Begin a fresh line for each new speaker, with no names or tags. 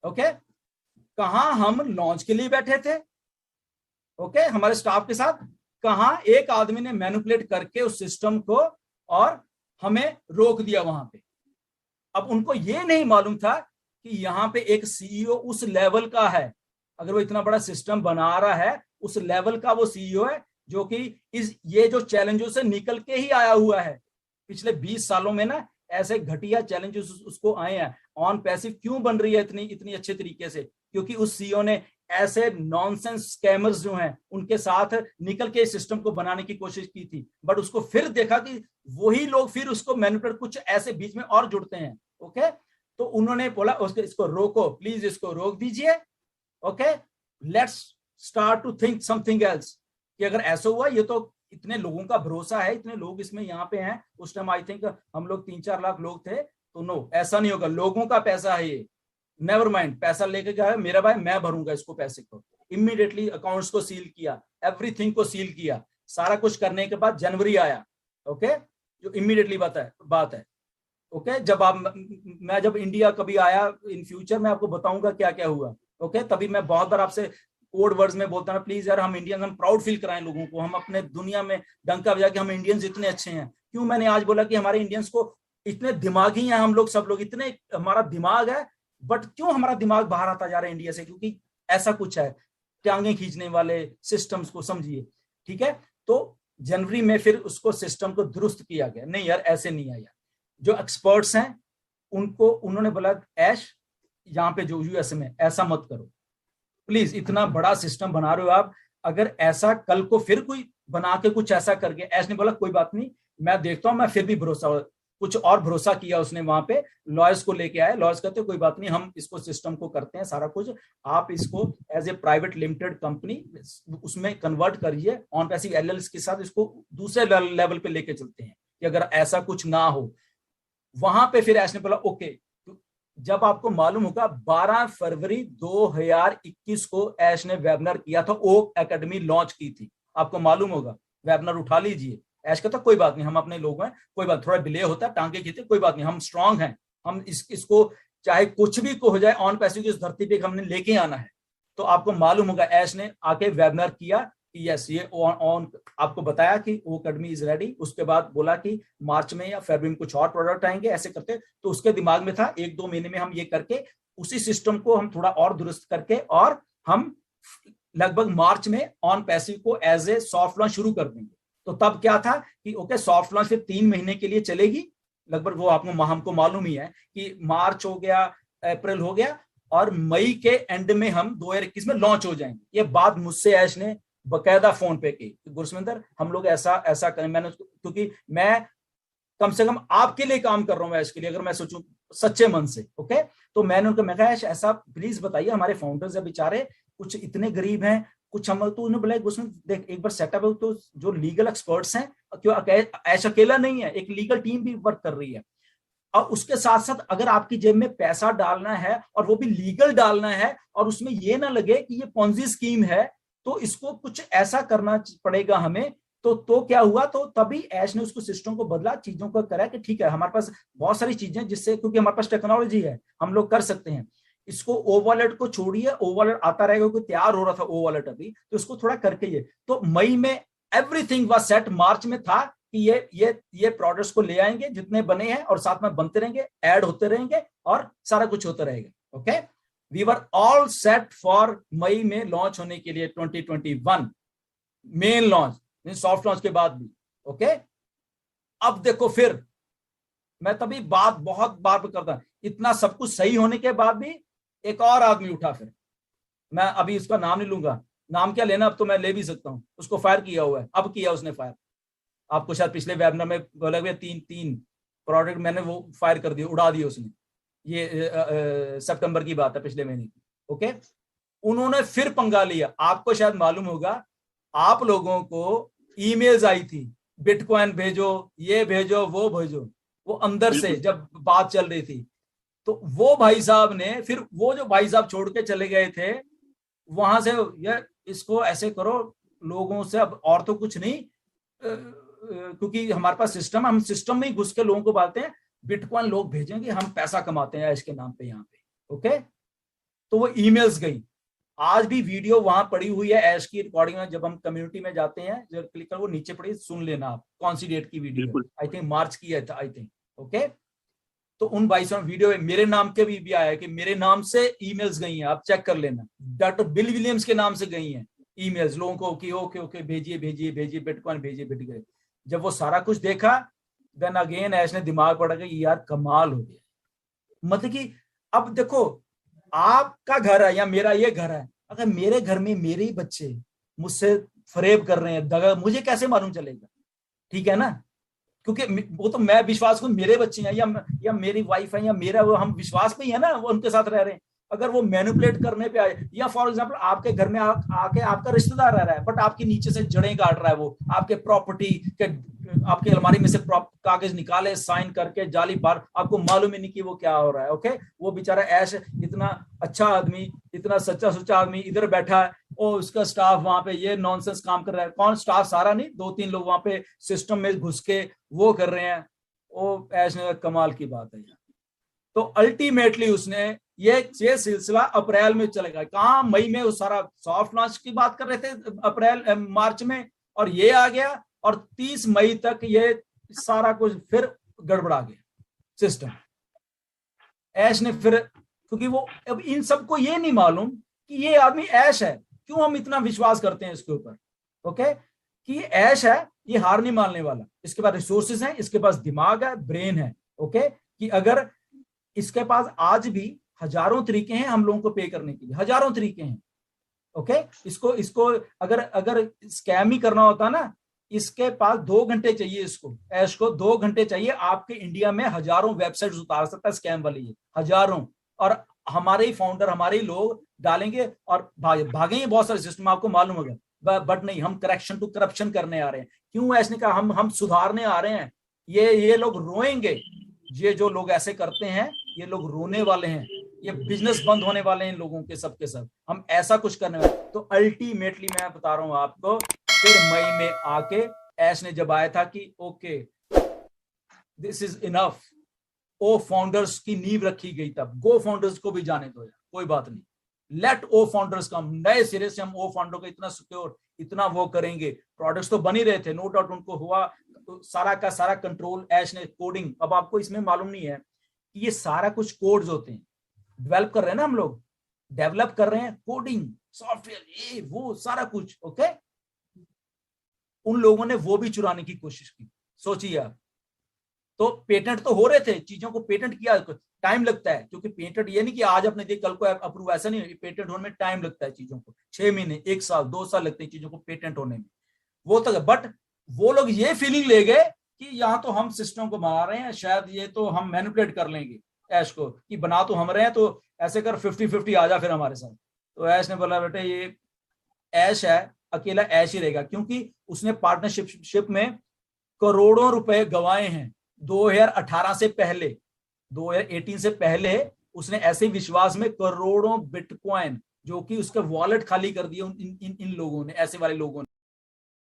Okay, कहां हम launch के लिए बैठे थे, ओके, हमारे स्टाफ के साथ, कहां एक आदमी ने मैनिपुलेट करके उस सिस्टम को और हमें रोक दिया वहां पे। अब उनको ये नहीं मालूम था कि यहाँ पे एक सीईओ उस लेवल का है, अगर वो इतना बड़ा सिस्टम बना रहा है, उस लेवल का वो सीईओ है जो कि ये जो चैलेंजों से निकल के ही आया हुआ है। पिछले 20 सालों में ना ऐसे घटिया चैलेंजेस उसको आए हैं। ऑन पैसिव क्यों बन रही है इतनी इतनी अच्छे तरीके से? क्योंकि उस सीईओ ने ऐसे नॉनसेंस स्कैमर्स जो हैं उनके साथ निकल के सिस्टम को बनाने की कोशिश की थी, बट उसको फिर देखा कि वही लोग फिर उसको मैनिपुलेट कुछ ऐसे बीच में और जुड़ते हैं। ओके, तो उन्होंने बोला उसको, इसको रोको प्लीज, इसको रोक दीजिए। Okay, let's start to think something else, कि अगर ऐसा हुआ, ये तो इतने लोगों का भरोसा है, इतने लोग इसमें यहाँ पे हैं, उस टाइम आई थिंक हम लोग 3-4 लाख लोग थे, तो नो, ऐसा नहीं होगा, लोगों का पैसा है ये, नेवर माइंड, पैसा लेके क्या है मेरा भाई, मैं भरूंगा इसको पैसे को। इमीडिएटली अकाउंट्स को सील किया, एवरीथिंग को सील किया, सारा कुछ करने के बाद जनवरी आया। ओके, जो इमीडिएटली बात है। ओके, मैं जब इंडिया कभी आया इन फ्यूचर में आपको बताऊंगा क्या क्या हुआ। ओके, तभी मैं बहुत बार आपसे कोड वर्ड्स में बोलता ना, प्लीज यार हम इंडियंस, हम प्राउड फील कराएं लोगों को, हम अपने दुनिया में डंका बजा के हम इंडियंस इतने अच्छे हैं। क्यों मैंने आज बोला कि हमारे इंडियंस को इतने दिमागी हैं हम लोग, सब लोग इतने, हमारा दिमाग है, बट क्यों हमारा दिमाग बाहर आता जा रहा है इंडिया से? क्योंकि ऐसा कुछ है, टांगे खींचने वाले सिस्टम्स को समझिए। ठीक है, तो जनवरी में फिर उसको सिस्टम को दुरुस्त किया गया। नहीं यार ऐसे नहीं आया, जो एक्सपर्ट्स हैं उनको उन्होंने बोला ऐश यहाँ पे जो यूएस में ऐसा मत करो प्लीज, इतना बड़ा सिस्टम बना रहे हो आप, अगर ऐसा कल को फिर कोई बना के कुछ ऐसा करके, ऐश ने बोला कोई बात नहीं, मैं देखता हूं, मैं फिर भी कुछ और भरोसा किया उसने, वहां पे लॉयर्स को लेके आए, लॉयर्स कहते कोई बात नहीं, हम इसको सिस्टम को करते हैं सारा कुछ, आप इसको as a private limited company उसमें कन्वर्ट करिए, ऑन पैसिव एलएलसी के साथ इसको दूसरे लेवल पे लेके चलते हैं कि अगर ऐसा कुछ ना हो। वहां पे फिर ऐश ने बोला ओके। जब आपको मालूम होगा 12 फरवरी 2021 को ऐश ने वेबिनार किया था, ओक एकेडमी लॉन्च की थी, आपको मालूम होगा, वेबिनार उठा लीजिए। ऐश कहता कोई बात नहीं, हम अपने लोग हैं, कोई बात, थोड़ा डिले होता है, टांगे खींचते, कोई बात नहीं, हम स्ट्रांग हैं, हम इसको चाहे कुछ भी हो जाए ऑन पैसिव की इस धरती पे हमने लेके आना है। तो आपको मालूम होगा ऐश ने आके वेबिनार किया, यस ये ऑन आपको बताया कि वो अकेडमी इज रेडी। उसके बाद बोला कि मार्च में या फरवरी में कुछ और प्रोडक्ट आएंगे, ऐसे करते। तो उसके दिमाग में था 1-2 महीने में हम ये करके उसी सिस्टम को हम थोड़ा और दुरुस्त करके, और हम लगभग मार्च में ऑन पैसिव को एज ए सॉफ्ट लॉन्च शुरू कर देंगे। तो तब क्या था कि ओके सॉफ्ट लॉन्च फिर 3 महीने के लिए चलेगी लगभग, वो आपको हमको मालूम ही है कि मार्च हो गया, अप्रैल हो गया, और मई के एंड में हम 2021 में लॉन्च हो जाएंगे। ये बात मुझसे ऐश ने बकायदा फोन पे की, गुरसविंदर हम लोग ऐसा ऐसा करें। मैंने, क्योंकि मैं कम से कम आपके लिए काम कर रहा हूं, इसके लिए अगर मैं सोचूं सच्चे मन से। ओके, तो मैंने उनको, मैं कहा ऐसा प्लीज बताइए, हमारे फाउंडर्स है बेचारे, कुछ इतने गरीब हैं, कुछ हम, तो उन्होंने बोला गुरसविंदर देख एक बार सेटअप है, तो जो लीगल एक्सपर्ट्स हैं, क्यों ऐसा अकेला नहीं है, एक लीगल टीम भी वर्क कर रही है, और उसके साथ साथ अगर आपकी जेब में पैसा डालना है और वो भी लीगल डालना है, और उसमें ये ना लगे कि ये पॉन्जी स्कीम है, तो इसको कुछ ऐसा करना पड़ेगा हमें। तो क्या हुआ, तो तभी ऐश ने उसको सिस्टम को बदला, चीजों को करा कि ठीक है हमारे पास बहुत सारी चीजें जिससे, क्योंकि हमारे पास टेक्नोलॉजी है, हम लोग कर सकते हैं इसको। ओ वॉलेट को छोड़िए, ओ वॉलेट आता रहेगा, कोई तैयार हो रहा था ओ वॉलेट अभी, तो इसको थोड़ा करके ये, तो मई में एवरीथिंग वाज सेट। मार्च में था कि ये प्रोडक्ट्स को ले आएंगे जितने बने हैं, और साथ में बनते रहेंगे, ऐड होते रहेंगे, और सारा कुछ होता रहेगा। Okay, we were all set for May में लॉन्च होने के लिए 2021 मेन लॉन्च, सॉफ्ट लॉन्च के बाद भी। ओके, अब देखो फिर मैं तभी बात बहुत बार करता, इतना सब कुछ सही होने के बाद भी एक और आदमी उठा, फिर मैं अभी इसका नाम नहीं लूंगा, नाम क्या लेना, अब तो मैं ले भी सकता हूं, उसको फायर किया हुआ है, अब किया उसने फायर। आपको शायद पिछले वेबिनार में बोला गया 3 प्रोडक्ट मैंने वो फायर कर दिए, उड़ा दिए उसने, ये सितंबर की बात है, पिछले महीने की। ओके, उन्होंने फिर पंगा लिया। आपको शायद मालूम होगा, आप लोगों को ईमेल्स आई थी, बिटकॉइन भेजो, ये भेजो, वो भेजो, वो अंदर से जब बात चल रही थी। तो वो भाई साहब ने फिर, वो जो भाई साहब छोड़ के चले गए थे वहां से, ये इसको ऐसे करो लोगों से, अब और तो कुछ नहीं, क्योंकि हमारे पास सिस्टम है, हम सिस्टम में ही घुस के लोगों को बांटते हैं, बिटकॉइन लोग भेजेंगे, हम पैसा कमाते हैं इसके नाम पे यहाँ पे। ओके, तो वो ईमेल्स गई। आज भी वीडियो वहां पड़ी हुई है ऐश की रिकॉर्डिंग में, जब हम कम्युनिटी में जाते हैं जब क्लिक कर वो नीचे पड़ी, सुन लेना आप कौन सी डेट की वीडियो है, आई थिंक मार्च की है आई थिंक। ओके, तो उन 22 वीडियो मेरे नाम के भी आया है कि मेरे नाम से ईमेल्स गई हैं, आप चेक कर लेना। डॉक्टर बिल विलियम्स के नाम से गई हैं ईमेल्स लोगों को कि ओके ओके भेजिए भेजिए भेजिए बिटकॉइन भेजिए बिटकॉइन। जब वो सारा कुछ देखा देन अगेन ऐश ने दिमाग पड़ा कि यार कमाल हो गया। मतलब कि अब देखो आपका घर है या मेरा ये घर है, अगर मेरे घर में मेरे ही बच्चे मुझसे फरेब कर रहे हैं दगा, मुझे कैसे मालूम चलेगा? ठीक है ना, क्योंकि वो तो मैं विश्वास को मेरे बच्चे हैं या मेरी वाइफ है या मेरा, वो हम विश्वास पे ही है ना, वो उनके साथ रह रहे हैं। अगर वो मैनिपुलेट करने पे आए, या फॉर एग्जांपल आपके घर में आके आपका रिश्तेदार रह रहा है बट आपके नीचे से जड़ें काट रहा है, वो आपके प्रॉपर्टी के आपके अलमारी में से कागज निकाले साइन करके जाली बार, आपको मालूम ही नहीं कि वो क्या हो रहा है। ओके, वो बेचारा ऐश इतना अच्छा आदमी, इतना सच्चा सुच्चा आदमी इधर बैठा है और उसका स्टाफ वहां पे ये नॉनसेंस काम कर रहा है। कौन स्टाफ? सारा नहीं, 2-3 लोग वहां पे सिस्टम में घुस के वो कर रहे हैं। वो ऐश ने कमाल की बात है यार। तो अल्टीमेटली उसने ये सिलसिला अप्रैल में चलेगा, कहा मई में वो सारा सॉफ्ट लॉन्च की बात कर रहे थे अप्रैल मार्च में, और ये आ गया और 30 मई तक ये सारा कुछ फिर गड़बड़ा गया सिस्टम। ऐश ने फिर, क्योंकि वो अब इन सबको ये नहीं मालूम कि ये आदमी ऐश है, क्यों हम इतना विश्वास करते हैं इसके ऊपर। ओके, कि ऐश है, ये हार नहीं मानने वाला, इसके पास रिसोर्सेज हैं, इसके पास दिमाग है, ब्रेन है। ओके, कि अगर इसके पास आज भी हजारों तरीके हैं हम लोगों को पे करने के लिए, हजारों तरीके हैं। ओके, इसको अगर स्कैम ही करना होता ना, इसके पास 2 घंटे चाहिए, इसको ऐश को 2 घंटे चाहिए, आपके इंडिया में हजारों वेबसाइट्स उतार सकता है स्कैम वाली, ये हजारों। और हमारे ही फाउंडर, हमारे ही लोग डालेंगे और भागेंगे बहुत सारे सिस्टम, आपको मालूम होगा। बट नहीं, हम करेक्शन टू करप्शन करने आ रहे हैं। क्यों? ऐसे कहा हम सुधारने आ रहे हैं। ये लोग रोएंगे, ये जो लोग ऐसे करते हैं ये लोग रोने वाले हैं, ये बिजनेस बंद होने वाले हैं इन लोगों के सब के सब। हम ऐसा कुछ करने वाले। तो अल्टीमेटली मैं बता रहा हूं आपको, फिर मई में आके ऐश ने जब आया था कि ओके दिस इज इनफ, ओ फाउंडर्स की नींव रखी गई, तब गो फाउंडर्स को भी जाने दो यार, कोई बात नहीं, लेट ओ फाउंडर्स कम, नए सिरे से हम ओ फाउंडर को इतना सिक्योर, इतना वो करेंगे। प्रोडक्ट्स तो बन ही रहे थे, नो डाउट उनको हुआ, तो सारा का सारा कंट्रोल ऐश ने, कोडिंग, अब आपको इसमें मालूम नहीं है कि ये सारा कुछ कोड्स होते हैं, डेवलप कर रहे हैं ना हम लोग, डेवलप कर रहे हैं कोडिंग सॉफ्टवेयर ये वो सारा कुछ। ओके, उन लोगों ने वो भी चुराने की कोशिश की, सोचिए आप। तो पेटेंट तो हो रहे थे, चीजों को पेटेंट किया, टाइम लगता है, क्योंकि पेटेंट ये नहीं कि आज आपने दिया कल को अप्रूव, ऐसा नहीं, पेटेंट होने में टाइम लगता है चीजों को, 6 महीने 1 साल 2 साल लगते हैं चीजों को पेटेंट होने में, वो तक। बट वो लोग ये फीलिंग ले गए कि यहाँ तो हम सिस्टम को बना रहे हैं, शायद ये तो हम मैनिपुलेट कर लेंगे ऐश को, कि बना तो हम रहे हैं, तो ऐसे कर 50-50 आ जा फिर हमारे साथ। तो ऐश ने बोला बेटे ये ऐश है, अकेला ऐश ही रहेगा, क्योंकि उसने पार्टनरशिप में करोड़ों रुपए गंवाए हैं 2018 से पहले, 2018 से पहले उसने ऐसे विश्वास में करोड़ों बिटकॉइन जो कि उसका वॉलेट खाली कर दिया इन लोगों ने, ऐसे वाले लोगों ने।